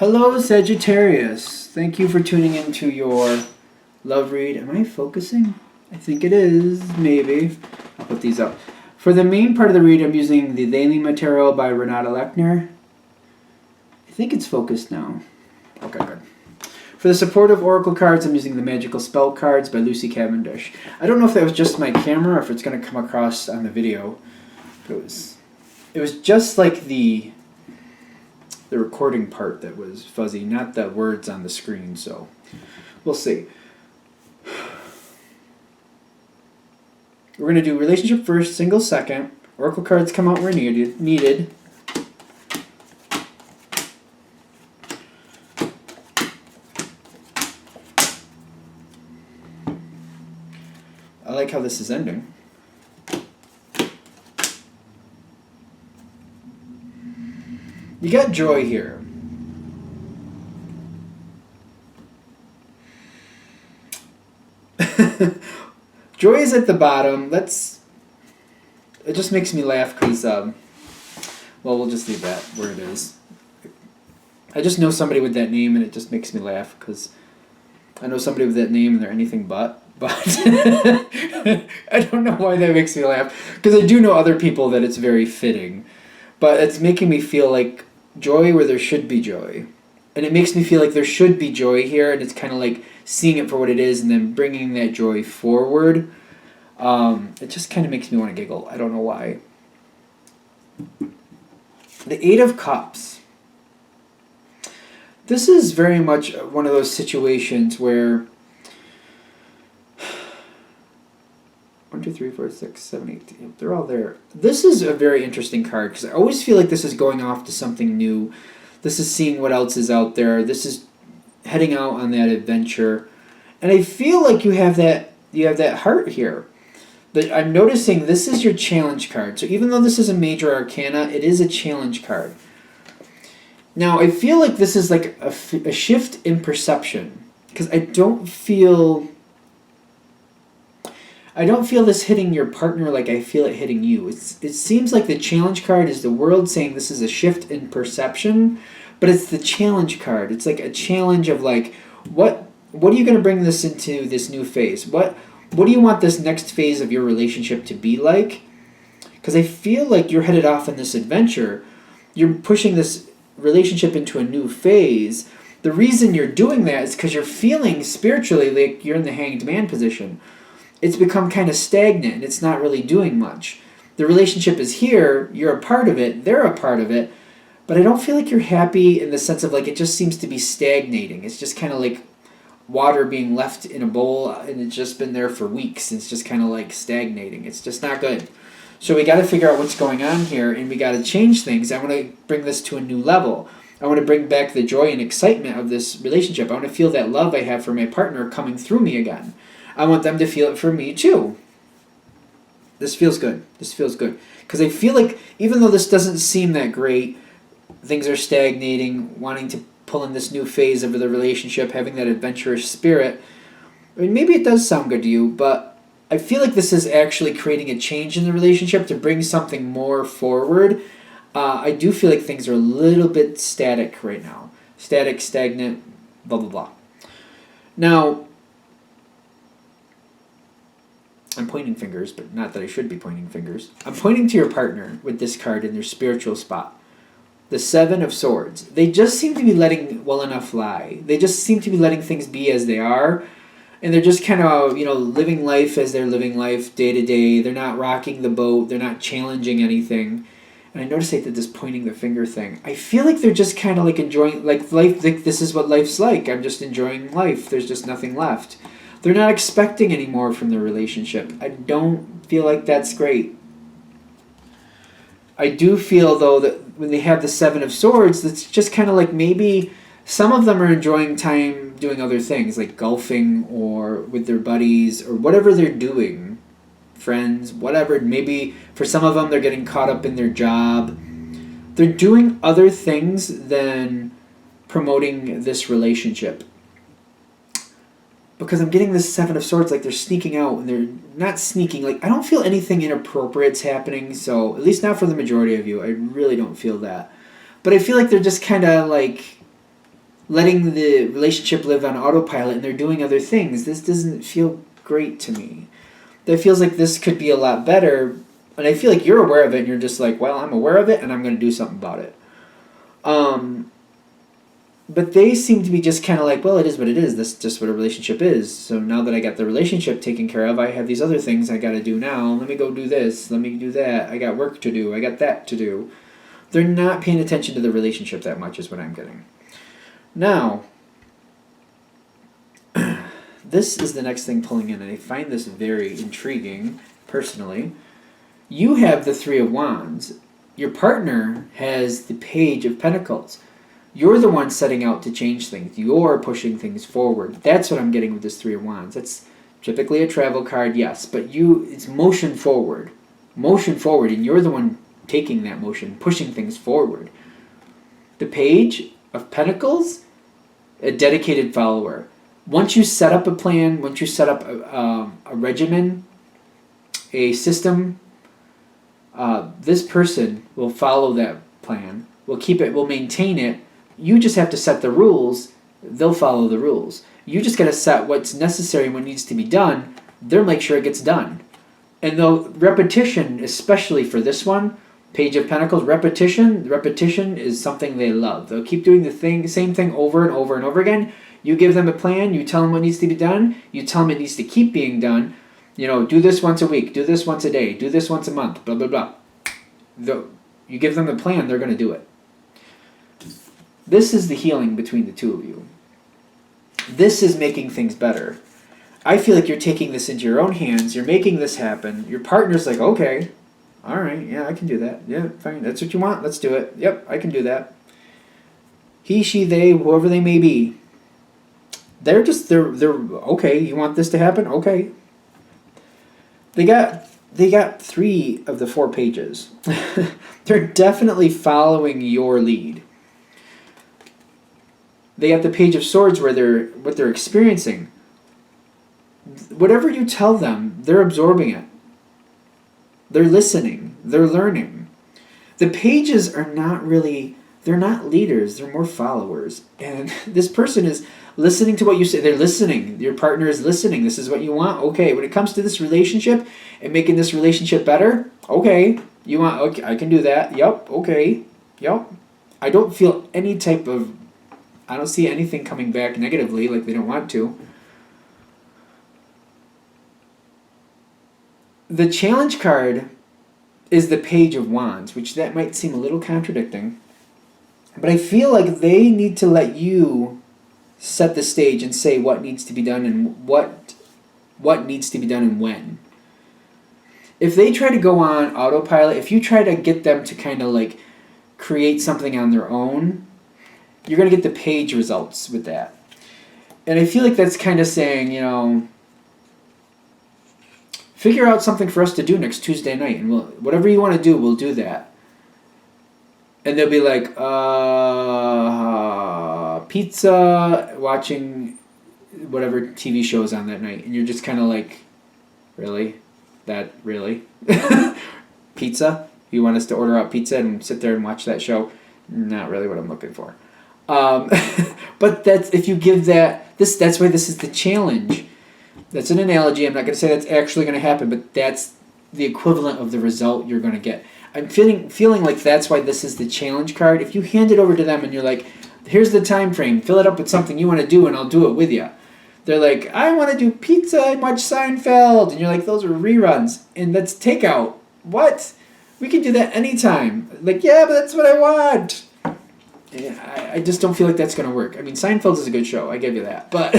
Hello, Sagittarius. Thank you for tuning into your love read. Am I focusing? I think it is, maybe. I'll put these up. For the main part of the read, I'm using the They Material by Renata Lechner. I think it's focused now. Okay, good. For the supportive oracle cards, I'm using the Magical Spell cards by Lucy Cavendish. I don't know if that was just my camera or if it's going to come across on the video. It was just like the recording part that was fuzzy, not the words on the screen, so we'll see. We're going to do relationship first, single second. Oracle cards come out where needed. I like how this is ending. You got joy here. Joy is at the bottom. It just makes me laugh because, well, we'll just leave that where it is. I just know somebody with that name and it just makes me laugh because I know somebody with that name and they're anything but I don't know why that makes me laugh because I do know other people that it's very fitting, but it's making me feel like joy where there should be joy. And it makes me feel like there should be joy here, and it's kind of like seeing it for what it is and then bringing that joy forward. It just kind of makes me want to giggle. I don't know why. The Eight of Cups. This is very much one of those situations where 1, 2, 3, 4, 6, 7, 8, they're all there. This is a very interesting card because I always feel like this is going off to something new. This is seeing what else is out there. This is heading out on that adventure. And I feel like you have that heart here. But I'm noticing this is your challenge card. So even though this is a major arcana, it is a challenge card. Now, I feel like this is like a shift in perception because I don't feel this hitting your partner like I feel it hitting you. It seems like the challenge card is the world saying this is a shift in perception, but it's the challenge card. It's like a challenge of like, what are you going to bring this into this new phase? What do you want this next phase of your relationship to be like? Because I feel like you're headed off in this adventure. You're pushing this relationship into a new phase. The reason you're doing that is because you're feeling spiritually like you're in the Hanged Man position. It's become kind of stagnant and it's not really doing much. The relationship is here, you're a part of it, they're a part of it, but I don't feel like you're happy in the sense of like it just seems to be stagnating. It's just kind of like water being left in a bowl and it's just been there for weeks. It's just kind of like stagnating. It's just not good. So we got to figure out what's going on here and we got to change things. I want to bring this to a new level. I want to bring back the joy and excitement of this relationship. I want to feel that love I have for my partner coming through me again. I want them to feel it for me too. This feels good. This feels good. Because I feel like even though this doesn't seem that great, things are stagnating, wanting to pull in this new phase of the relationship, having that adventurous spirit. I mean, maybe it does sound good to you, but I feel like this is actually creating a change in the relationship to bring something more forward. I do feel like things are a little bit static right now. Static, stagnant, blah, blah, blah. Now, I'm pointing fingers, but not that I should be pointing fingers. I'm pointing to your partner with this card in their spiritual spot. The Seven of Swords. They just seem to be letting well enough lie. They just seem to be letting things be as they are. And they're just kind of, living life as they're living life day to day. They're not rocking the boat. They're not challenging anything. And I noticed they did this pointing the finger thing. I feel like they're just kind of like enjoying, like life, like this is what life's like. I'm just enjoying life. There's just nothing left. They're not expecting any more from their relationship. I don't feel like that's great. I do feel, though, that when they have the Seven of Swords, it's just kind of like maybe some of them are enjoying time doing other things, like golfing or with their buddies or whatever they're doing, friends, whatever. Maybe for some of them, they're getting caught up in their job. They're doing other things than promoting this relationship. Because I'm getting this Seven of Swords, like they're sneaking out, and they're not sneaking. Like, I don't feel anything inappropriate's happening, so at least not for the majority of you. I really don't feel that. But I feel like they're just kind of like letting the relationship live on autopilot and they're doing other things. This doesn't feel great to me. That feels like this could be a lot better, and I feel like you're aware of it and you're just like, well, I'm aware of it and I'm going to do something about it. But they seem to be just kind of like, well, it is what it is. This is just what a relationship is. So now that I got the relationship taken care of, I have these other things I got to do now. Let me go do this. Let me do that. I got work to do. I got that to do. They're not paying attention to the relationship that much is what I'm getting. Now, this is the next thing pulling in, and I find this very intriguing, personally. You have the Three of Wands. Your partner has the Page of Pentacles. You're the one setting out to change things. You're pushing things forward. That's what I'm getting with this Three of Wands. That's typically a travel card, yes, but it's motion forward. Motion forward, and you're the one taking that motion, pushing things forward. The Page of Pentacles, a dedicated follower. Once you set up a plan, once you set up a regimen, a system, this person will follow that plan, will keep it, will maintain it. You just have to set the rules. They'll follow the rules. You just got to set what's necessary and what needs to be done. They'll make sure it gets done. And though repetition, especially for this one, Page of Pentacles, repetition is something they love. They'll keep doing the same thing over and over and over again. You give them a plan. You tell them what needs to be done. You tell them it needs to keep being done. Do this once a week. Do this once a day. Do this once a month. Blah, blah, blah. You give them the plan, they're going to do it. This is the healing between the two of you. This is making things better. I feel like you're taking this into your own hands. You're making this happen. Your partner's like, okay, all right, yeah, I can do that. Yeah, fine. That's what you want. Let's do it. Yep, I can do that. He, she, they, whoever they may be. They're okay. You want this to happen? Okay. They got 3 of the 4 pages. They're definitely following your lead. They got the Page of Swords where what they're experiencing. Whatever you tell them, they're absorbing it. They're listening. They're learning. The pages are they're not leaders. They're more followers. And this person is listening to what you say. They're listening. Your partner is listening. This is what you want. Okay, when it comes to this relationship and making this relationship better, okay, okay, I can do that. Yep, okay, yep. I don't feel I don't see anything coming back negatively, like they don't want to. The challenge card is the Page of Wands, which that might seem a little contradicting. But I feel like they need to let you set the stage and say what needs to be done and what needs to be done and when. If they try to go on autopilot, if you try to get them to kind of like create something on their own, you're going to get the page results with that. And I feel like that's kind of saying, figure out something for us to do next Tuesday night, and whatever you want to do, we'll do that. And they'll be like, pizza, watching whatever TV shows on that night. And you're just kind of like, really? Really? Pizza? You want us to order out pizza and sit there and watch that show? Not really what I'm looking for. But if you give that's why this is the challenge. That's an analogy. I'm not going to say that's actually going to happen, but that's the equivalent of the result you're going to get. I'm feeling like that's why this is the challenge card. If you hand it over to them and you're like, here's the time frame, fill it up with something you want to do and I'll do it with you. They're like, I want to do pizza and watch Seinfeld. And you're like, those are reruns. And that's takeout. What? We can do that anytime. Like, yeah, but that's what I want. I just don't feel like that's going to work. I mean, Seinfeld is a good show. I give you that. But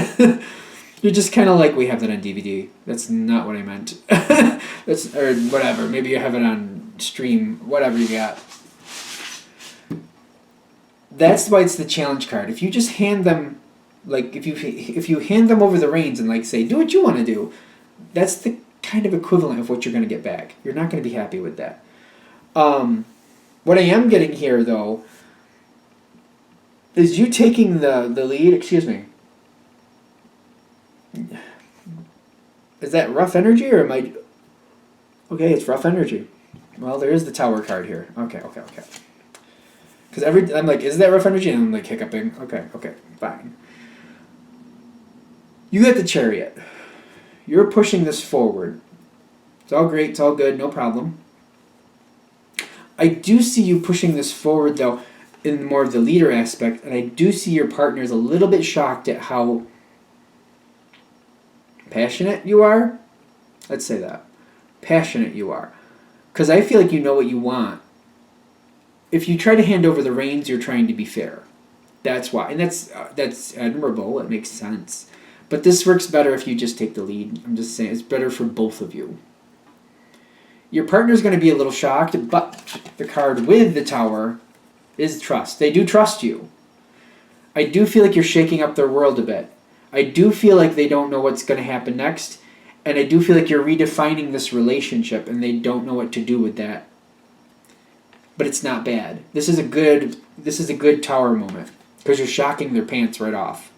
you're just kind of like, we have that on DVD. That's not what I meant. Or whatever. Maybe you have it on stream. Whatever you got. That's why it's the challenge card. If you just hand them, like, if you hand them over the reins and, like, say, do what you want to do, that's the kind of equivalent of what you're going to get back. You're not going to be happy with that. What I am getting here, though, is you taking the lead. Excuse me. Is that rough energy, or am I... Okay, it's rough energy. Well, there is the Tower card here. Okay. Because I'm like, is that rough energy? And I'm like hiccuping. Okay, fine. You get the Chariot. You're pushing this forward. It's all great. It's all good. No problem. I do see you pushing this forward, though, in more of the leader aspect. And I do see your partner's a little bit shocked at how passionate you are. Let's say that. Passionate you are. Because I feel like you know what you want. If you try to hand over the reins, you're trying to be fair. That's why. And that's admirable. It makes sense. But this works better if you just take the lead. I'm just saying, it's better for both of you. Your partner's going to be a little shocked, but the card with the Tower is trust. They do trust you. I do feel like you're shaking up their world a bit. I do feel like they don't know what's going to happen next. And I do feel like you're redefining this relationship and they don't know what to do with that. But it's not bad. This is a good Tower moment because you're shocking their pants right off.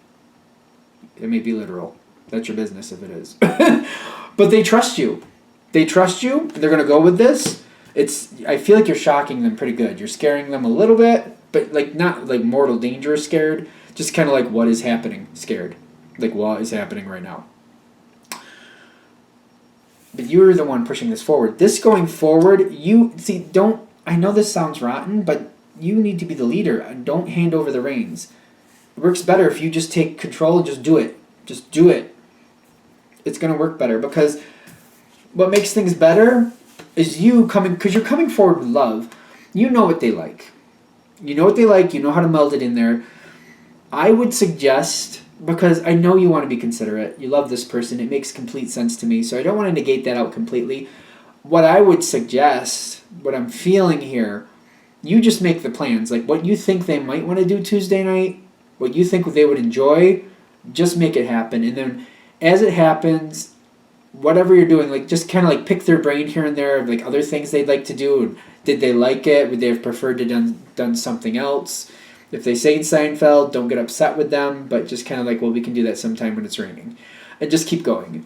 It may be literal. That's your business if it is. But they trust you. They trust you. And they're going to go with this. I feel like you're shocking them pretty good. You're scaring them a little bit, but like not like mortal danger scared. Just kind of like what is happening scared. Like what is happening right now. But you're the one pushing this forward. This going forward, I know this sounds rotten, but you need to be the leader and don't hand over the reins. It works better if you just take control and just do it. Just do it. It's going to work better because what makes things better is because you're coming forward with love. You know what they like. You know what they like. You know how to meld it in there. I would suggest, because I know you want to be considerate. You love this person. It makes complete sense to me. So I don't want to negate that out completely. What I would suggest, what I'm feeling here, you just make the plans. Like what you think they might want to do Tuesday night, what you think they would enjoy, just make it happen. And then as it happens, whatever you're doing, like just kind of like pick their brain here and there of like other things they'd like to do. Did they like it? Would they have preferred to done something else? If they say Seinfeld, don't get upset with them, but just kind of like, well, we can do that sometime when it's raining. And just keep going.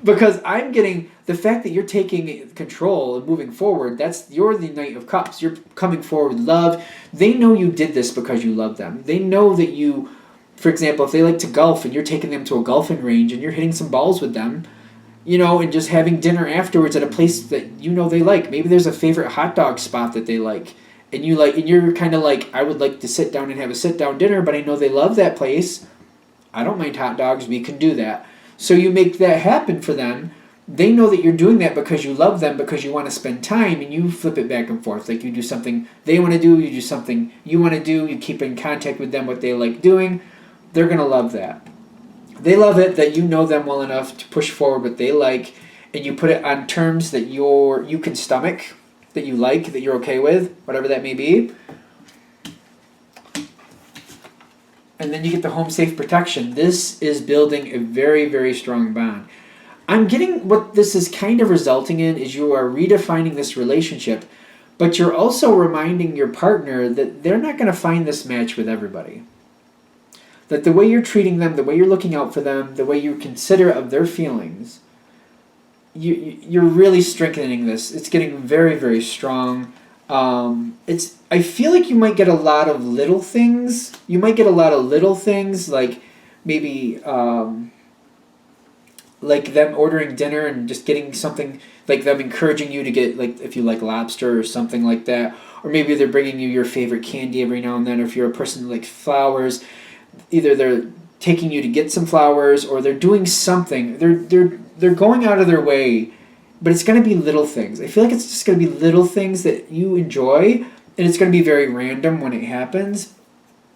Because I'm getting the fact that you're taking control and moving forward, you're the Knight of Cups. You're coming forward with love. They know you did this because you love them. They know that you, for example, if they like to golf and you're taking them to a golfing range and you're hitting some balls with them, and just having dinner afterwards at a place that they like. Maybe there's a favorite hot dog spot that they like. And you're kind of like, I would like to sit down and have a sit-down dinner, but I know they love that place. I don't mind hot dogs. We can do that. So you make that happen for them. They know that you're doing that because you love them, because you want to spend time, and you flip it back and forth. Like you do something they want to do, you do something you want to do, you keep in contact with them, what they like doing. They're going to love that. They love it that you know them well enough to push forward what they like, and you put it on terms that you can stomach, that you like, that you're okay with, whatever that may be. And then you get the home safe protection. This is building a very, very strong bond. I'm getting what this is kind of resulting in is you are redefining this relationship, but you're also reminding your partner that they're not going to find this match with everybody. That the way you're treating them, the way you're looking out for them, the way you're considerate of their feelings, you're really strengthening this. It's getting very, very strong. I feel like you might get a lot of little things. You might get a lot of little things, like maybe like them ordering dinner and just getting something, like them encouraging you to get, like if you like lobster or something like that, or maybe they're bringing you your favorite candy every now and then, or if you're a person who likes flowers, either they're taking you to get some flowers or they're doing something. They're going out of their way. But it's going to be little things. I feel like it's just going to be little things that you enjoy, and it's going to be very random when it happens.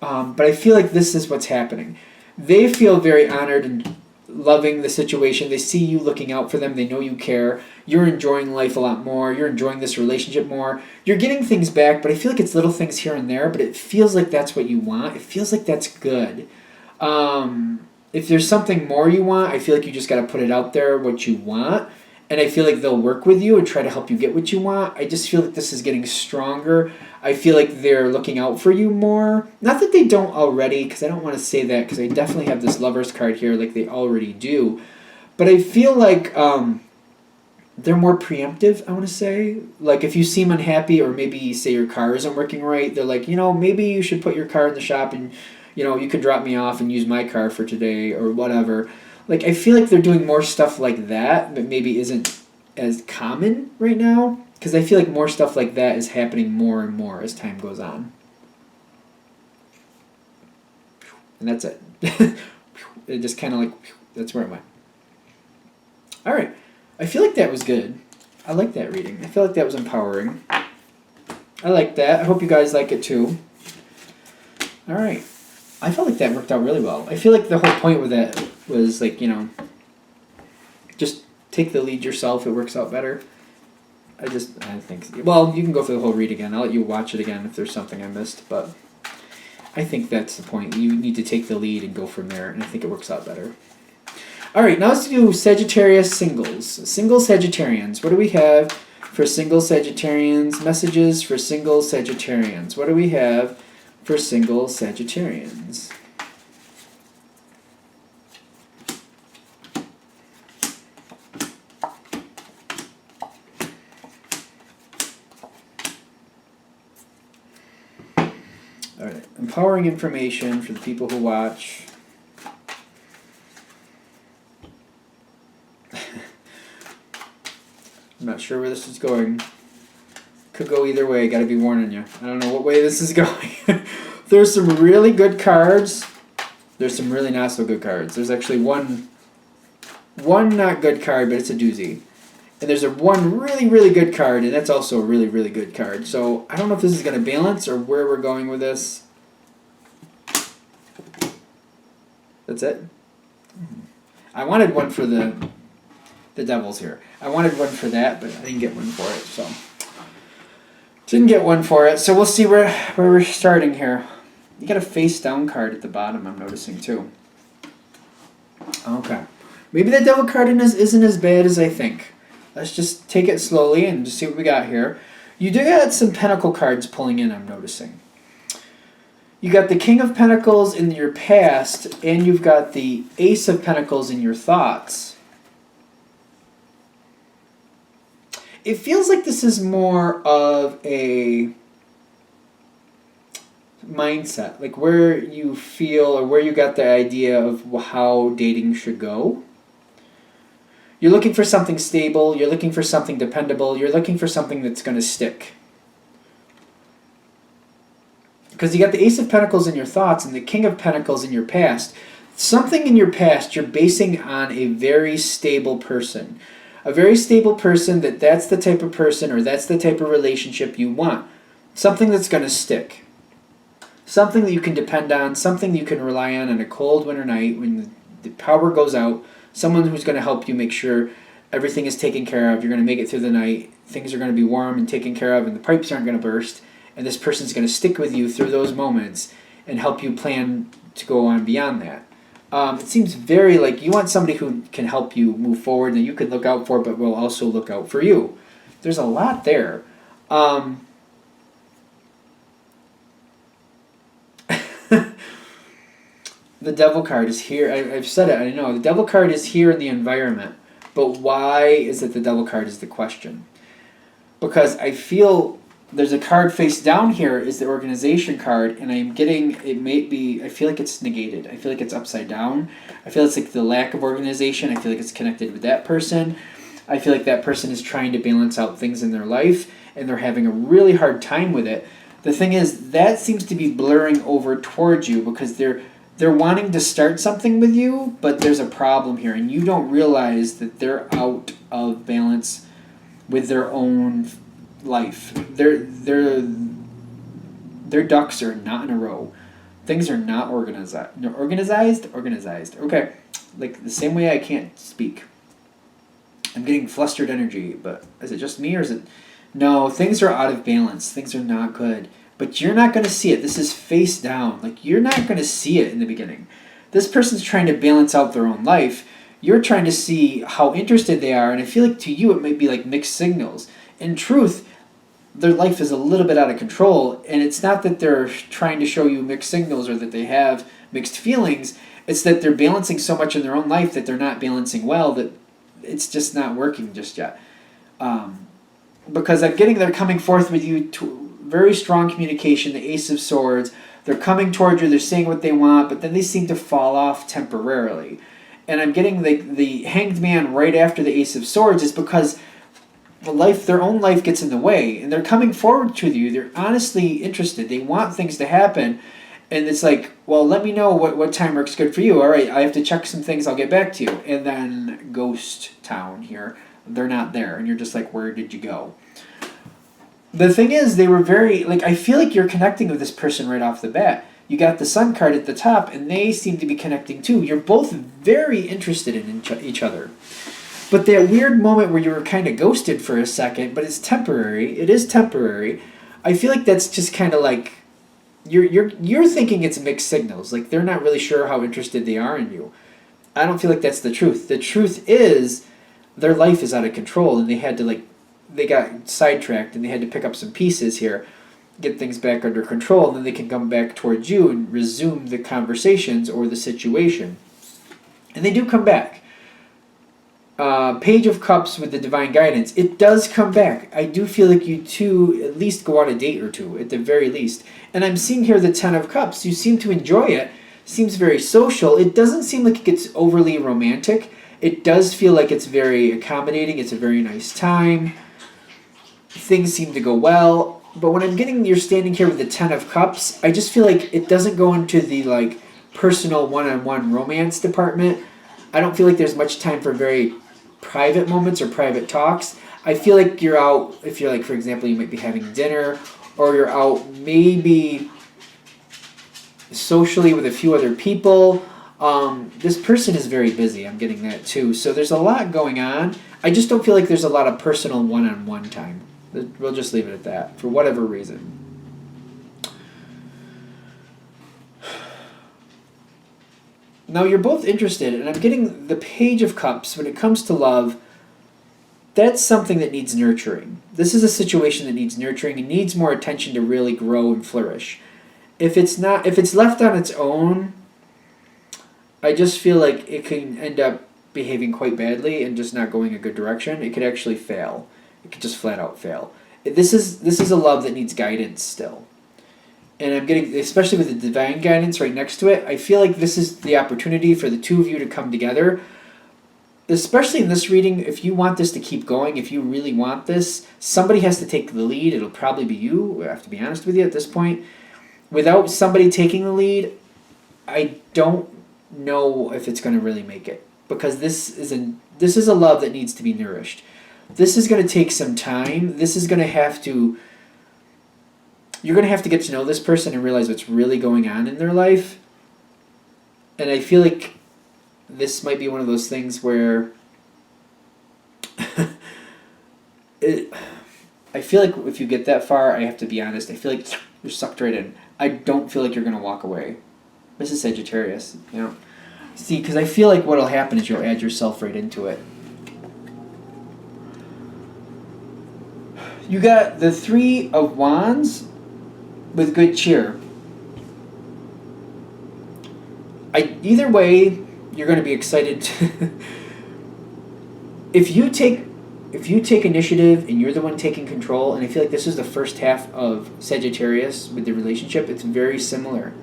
But I feel like this is what's happening. They feel very honored and loving the situation. They see you looking out for them. They know you care. You're enjoying life a lot more. You're enjoying this relationship more. You're getting things back, but I feel like it's little things here and there, but it feels like that's what you want. It feels like that's good. If there's something more you want, I feel like you just got to put it out there, what you want. And I feel like they'll work with you and try to help you get what you want. I just feel like this is getting stronger. I feel like they're looking out for you more. Not that they don't already, because I don't want to say that, because I definitely have this Lover's card here like they already do. But I feel like they're more preemptive, I want to say. Like if you seem unhappy or maybe say your car isn't working right, they're like, maybe you should put your car in the shop and, you can drop me off and use my car for today or whatever. Like I feel like they're doing more stuff like that, but maybe isn't as common right now because I feel like more stuff like that is happening more and more as time goes on. And that's it. It just kind of like, that's where it went. All right. I feel like that was good. I like that reading. I feel like that was empowering. I like that. I hope you guys like it too. All right. I felt like that worked out really well. I feel like the whole point with that was like, just take the lead yourself. It works out better. I think, well, you can go through the whole read again. I'll let you watch it again if there's something I missed, but I think that's the point. You need to take the lead and go from there, and I think it works out better. All right, now let's do Sagittarius singles. Single Sagittarians. What do we have for single Sagittarians? Messages for single Sagittarians. What do we have for single Sagittarians? All right, empowering information for the people who watch. I'm not sure where this is going. Could go either way. Got to be warning you. I don't know what way this is going. There's some really good cards. There's some really not so good cards. There's actually one not good card, but it's a doozy. And there's one really, really good card, and that's also a really, really good card. So I don't know if this is going to balance or where we're going with this. That's it. I wanted one for the Devils here. I wanted one for that, but I didn't get one for it. So didn't get one for it. So we'll see where we're starting here. You got a face down card at the bottom. I'm noticing too. Okay, maybe that Devil card isn't as bad as I think. Let's just take it slowly and just see what we got here. You do got some Pentacle cards pulling in, I'm noticing. You got the King of Pentacles in your past, and you've got the Ace of Pentacles in your thoughts. It feels like this is more of a mindset, like where you feel or where you got the idea of how dating should go. You're looking for something stable, you're looking for something dependable, you're looking for something that's going to stick. Because you got the Ace of Pentacles in your thoughts and the King of Pentacles in your past. Something in your past you're basing on a very stable person. A very stable person that's the type of person or that's the type of relationship you want. Something that's going to stick. Something that you can depend on, something you can rely on a cold winter night when the power goes out. Someone who's going to help you make sure everything is taken care of. You're going to make it through the night. Things are going to be warm and taken care of and the pipes aren't going to burst. And this person's going to stick with you through those moments and help you plan to go on beyond that. It seems very like you want somebody who can help you move forward that you could look out for but will also look out for you. There's a lot there. The Devil card is here. I've said it, I know. The Devil card is here in the environment. But why is it the Devil card is the question? Because I feel there's a card face down here is the organization card, and I'm getting, I feel like it's negated. I feel like it's upside down. I feel it's like the lack of organization. I feel like it's connected with that person. I feel like that person is trying to balance out things in their life, and they're having a really hard time with it. The thing is, that seems to be blurring over towards you because they're wanting to start something with you, but there's a problem here, and you don't realize that they're out of balance with their own life. Their ducks are not in a row. Things are not organized. No, organized. Okay, like the same way I can't speak. I'm getting flustered energy, but is it just me or is it? No, things are out of balance. Things are not good. But you're not going to see it. This is face down. Like you're not going to see it in the beginning. This person's trying to balance out their own life. You're trying to see how interested they are, and I feel like to you it might be like mixed signals. In truth, their life is a little bit out of control, and it's not that they're trying to show you mixed signals or that they have mixed feelings. It's that they're balancing so much in their own life that they're not balancing well, that it's just not working just yet. Because I'm getting they're coming forth with you to very strong communication, the Ace of Swords. They're coming towards you, they're saying what they want, but then they seem to fall off temporarily. And I'm getting the Hanged Man right after the Ace of Swords is because their own life gets in the way, and they're coming forward to you. They're honestly interested. They want things to happen, and it's like, well, let me know what time works good for you. All right, I have to check some things. I'll get back to you. And then Ghost Town here, they're not there, and you're just like, where did you go? The thing is, they were very, like, I feel like you're connecting with this person right off the bat. You got the Sun card at the top, and they seem to be connecting too. You're both very interested in each other. But that weird moment where you were kind of ghosted for a second, but it's temporary. It is temporary. I feel like that's just kind of like you're thinking it's mixed signals. Like they're not really sure how interested they are in you. I don't feel like that's the truth. The truth is their life is out of control, and they got sidetracked, and they had to pick up some pieces here, get things back under control, and then they can come back towards you and resume the conversations or the situation. And they do come back. Page of Cups with the Divine Guidance. It does come back. I do feel like you two at least go on a date or two, at the very least. And I'm seeing here the Ten of Cups. You seem to enjoy it. Seems very social. It doesn't seem like it gets overly romantic. It does feel like it's very accommodating. It's a very nice time. Things seem to go well. But when I'm getting you're standing here with the Ten of Cups, I just feel like it doesn't go into the like personal one-on-one romance department. I don't feel like there's much time for very private moments or private talks. I feel like you're out, if you're like, for example, you might be having dinner, or you're out maybe socially with a few other people. This person is very busy. I'm getting that too. So there's a lot going on. I just don't feel like there's a lot of personal one-on-one time. We'll just leave it at that for whatever reason. Now you're both interested, and I'm getting the Page of Cups. When it comes to love, that's something that needs nurturing. This is a situation that needs nurturing and needs more attention to really grow and flourish. If it's left on its own, I just feel like it can end up behaving quite badly and just not going a good direction. It could actually fail. It could just flat out fail. This is a love that needs guidance still. And I'm getting, especially with the Divine Guidance right next to it, I feel like this is the opportunity for the two of you to come together. Especially in this reading, if you want this to keep going, if you really want this, somebody has to take the lead. It'll probably be you, I have to be honest with you at this point. Without somebody taking the lead, I don't know if it's going to really make it. Because this is a love that needs to be nourished. This is going to take some time. This is going to have to... You're going to have to get to know this person and realize what's really going on in their life. And I feel like this might be one of those things where I feel like if you get that far, I have to be honest, I feel like you're sucked right in. I don't feel like you're going to walk away. This is Sagittarius, you know. See, because I feel like what'll happen is you'll add yourself right into it. You got the Three of Wands with good cheer. Either way, you're going to be excited. If you take initiative and you're the one taking control, and I feel like this is the first half of Sagittarius with the relationship, it's very similar.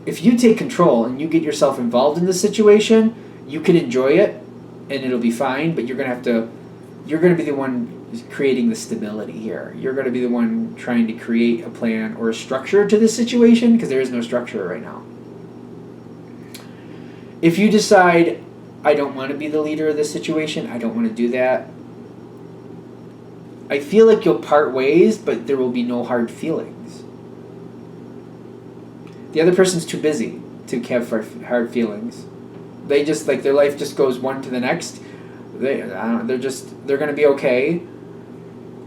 If you take control and you get yourself involved in the situation, you can enjoy it and it'll be fine, but you're going to be the one creating the stability here. You're going to be the one trying to create a plan or a structure to this situation, because there is no structure right now. If you decide, I don't want to be the leader of this situation, I don't want to do that, I feel like you'll part ways, but there will be no hard feelings. The other person's too busy to have hard feelings. They just, like, their life just goes one to the next. They're going to be okay.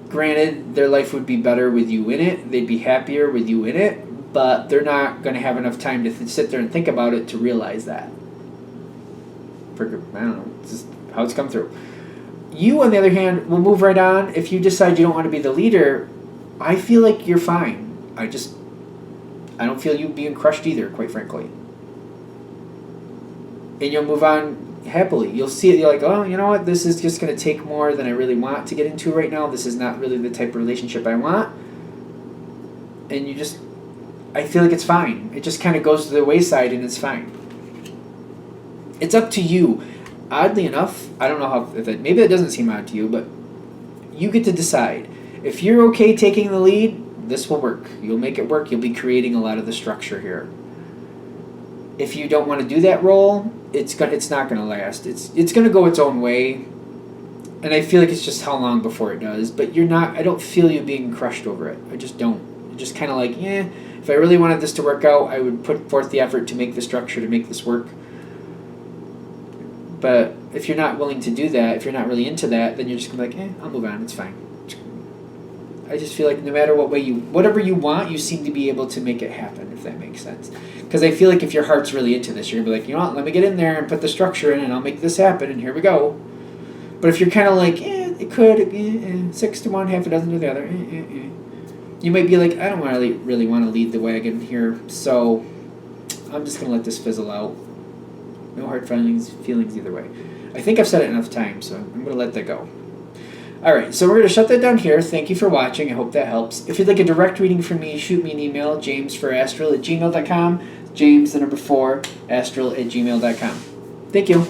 Granted, their life would be better with you in it. They'd be happier with you in it. But they're not going to have enough time to sit there and think about it to realize that. I don't know. It's just how it's come through. You, on the other hand, will move right on. If you decide you don't want to be the leader, I feel like you're fine. I don't feel you being crushed either, quite frankly. And you'll move on happily. You'll see it. You're like, oh, you know what? This is just going to take more than I really want to get into right now. This is not really the type of relationship I want. And you just, I feel like it's fine. It just kind of goes to the wayside and it's fine. It's up to you. Oddly enough, I don't know how, maybe that doesn't seem odd to you, but you get to decide. If you're okay taking the lead, this will work. You'll make it work. You'll be creating a lot of the structure here. If you don't want to do that role, it's not going to last. It's going to go its own way. And I feel like it's just how long before it does. But I don't feel you being crushed over it. I just don't. I'm just kind of like, if I really wanted this to work out, I would put forth the effort to make the structure, to make this work. But if you're not willing to do that, if you're not really into that, then you're just going to be like, I'll move on. It's fine. I just feel like no matter what way whatever you want, you seem to be able to make it happen, if that makes sense. Because I feel like if your heart's really into this, you're going to be like, you know what, let me get in there and put the structure in and I'll make this happen and here we go. But if you're kind of like, it could, 6 to 1, half a dozen to the other, you might be like, I don't really want to lead the wagon here, so I'm just going to let this fizzle out. No hard feelings either way. I think I've said it enough times, so I'm going to let that go. Alright, so we're going to shut that down here. Thank you for watching. I hope that helps. If you'd like a direct reading from me, shoot me an email, jamesforastral@gmail.com. James, the number 4, astral@gmail.com. Thank you.